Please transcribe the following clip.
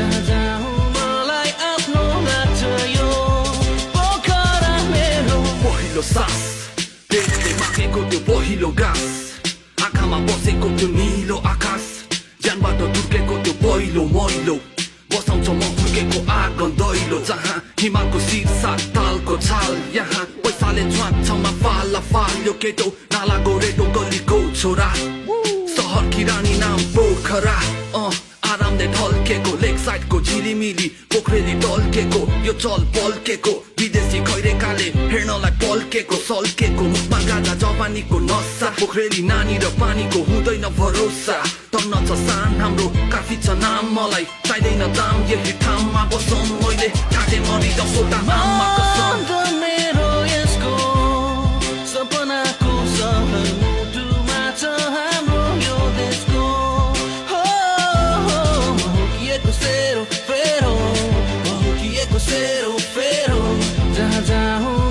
जहाँ जाऊँ मलाई आफ्नो लाग्छ यो पोखरा मेरो पहिलो सास देशले मागेको त्यो पहिलो घाँस आँखामा बसेको त्यो निलो आकाश ज्यानबाट दुर्केको त्यो पहिलो मैलो बसाउँछ म फुर्केको आँगन दैलो जहाँ हिमालको शीर्षा तालको छाल यहाँ पैसाले छुवाच्छमा फाला फाल यो केटो नाला गोरेटो गलीको छोरा सहरकी रानी नाम पोखरा आरामले ढल्केको लेक साइडको झिलिमिली पोखरेली टल्केको यो चल पल्केको विदेशी खैरेकाले हेर्नलाई पल्केको सल्केको मुखमा गाजा जवानीको नसा पोखरेली नानी र पानीको हुँदैन भरोसा टन्न छ सान हाम्रो काफी छ नाम मलाई चाहिँदैन दाम यही ठाउँमा बसौँ मैले ठाटे मरि जसोटा आमा कसम अन्त मेरो यसको सपनाको सहर मुटुमा छ हाम्रो यो देशको हुकिएको सेरो फेरो हुकिएको सेरो फेरो जहाँ जाऊँ